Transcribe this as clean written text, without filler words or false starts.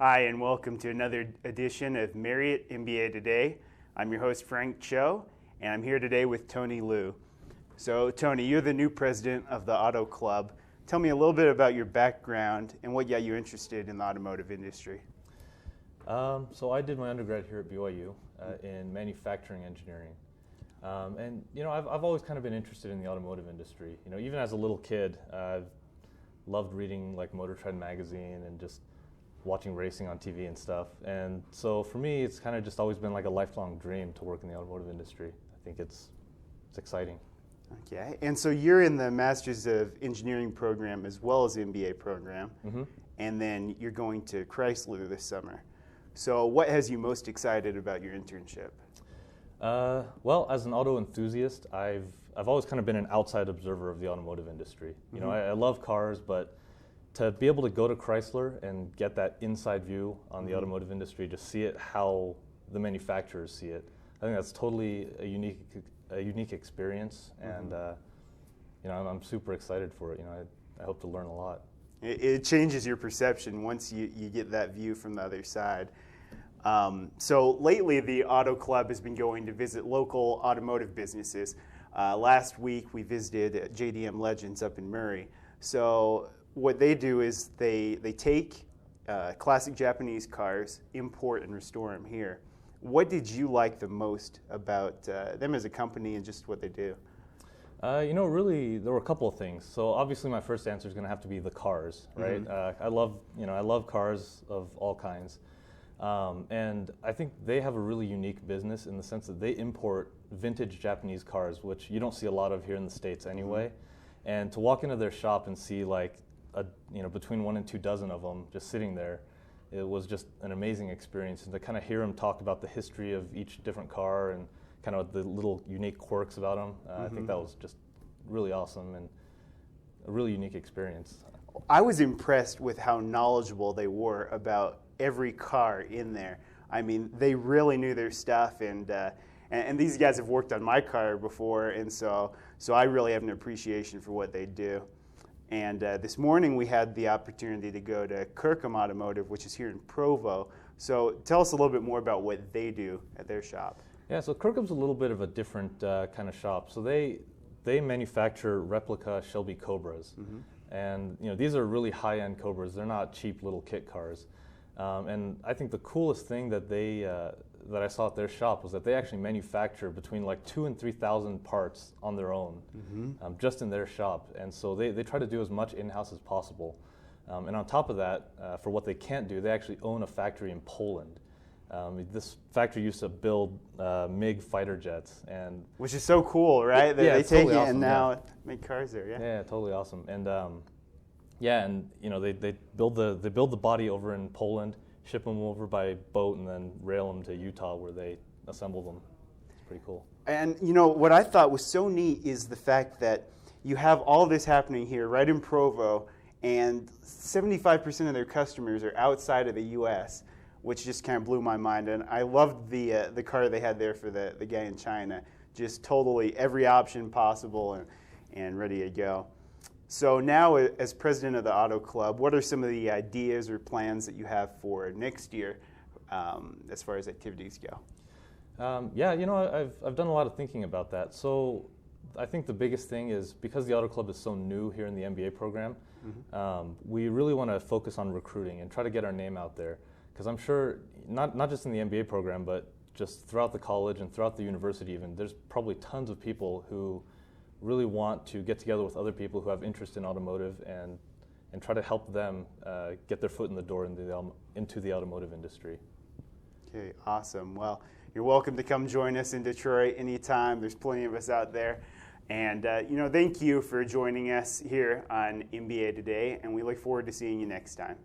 Hi, and welcome to another edition of Marriott MBA Today. I'm your host, Frank Cho, and I'm here today with Tony Liu. So, Tony, you're the new president of the Auto Club. Tell me a little bit about your background and what got you interested in the automotive industry. So I did my undergrad here at BYU in manufacturing engineering. And I've always kind of been interested in the automotive industry. Even as a little kid, I've loved reading like Motor Trend magazine and just watching racing on TV and stuff. And so for me, it's kind of just always been like a lifelong dream to work in the automotive industry. I think it's exciting. Okay, and so you're in the Masters of Engineering program as well as the MBA program, and then you're going to Chrysler this summer. So what has you most excited about your internship? Well, as an auto enthusiast, I've always kind of been an outside observer of the automotive industry. I love cars, but to be able to go to Chrysler and get that inside view on the automotive industry, just see it how the manufacturers see it, I think that's totally a unique experience, and I'm super excited for it. I hope to learn a lot. It changes your perception once you get that view from the other side. So lately, the Auto Club has been going to visit local automotive businesses. Last week, we visited JDM Legends up in Murray. So what they do is they take classic Japanese cars, import and restore them here. What did you like the most about them as a company and just what they do? Really, there were a couple of things. So obviously, my first answer is going to have to be the cars, right? I love cars of all kinds. And I think they have a really unique business in the sense that they import vintage Japanese cars, which you don't see a lot of here in the States anyway. And to walk into their shop and see between 1 and 2 dozen of them just sitting there, it was just an amazing experience. And to kind of hear them talk about the history of each different car and kind of the little unique quirks about them, I think that was just really awesome and a really unique experience. I was impressed with how knowledgeable they were about every car in there. I mean, they really knew their stuff, and these guys have worked on my car before, and so I really have an appreciation for what they do. And this morning we had the opportunity to go to Kirkham Automotive, which is here in Provo. So tell us a little bit more about what they do at their shop. Yeah, so Kirkham's a little bit of a different kind of shop. So they manufacture replica Shelby Cobras. And these are really high-end Cobras. They're not cheap little kit cars. And I think the coolest thing that that I saw at their shop was that they actually manufacture between like 2,000 and 3,000 parts on their own, just in their shop. And so they try to do as much in-house as possible. And on top of that, for what they can't do, they actually own a factory in Poland. This factory used to build MiG fighter jets, and which is so cool, right? They take totally it awesome, and now make cars there. Yeah, totally awesome. And they build the body over in Poland, ship them over by boat, and then rail them to Utah where they assemble them. It's pretty cool. And what I thought was so neat is the fact that you have all this happening here right in Provo, and 75% of their customers are outside of the U.S., which just kind of blew my mind. And I loved the car they had there for the guy in China. Just totally every option possible and ready to go. So now, as president of the Auto Club, what are some of the ideas or plans that you have for next year as far as activities go? I've done a lot of thinking about that. So I think the biggest thing is because the Auto Club is so new here in the MBA program, we really want to focus on recruiting and try to get our name out there. Because I'm sure, not just in the MBA program, but just throughout the college and throughout the university even, there's probably tons of people who really want to get together with other people who have interest in automotive and try to help them get their foot in the door into the automotive industry. Okay, awesome. Well, you're welcome to come join us in Detroit anytime. There's plenty of us out there. And, thank you for joining us here on MBA Today, and we look forward to seeing you next time.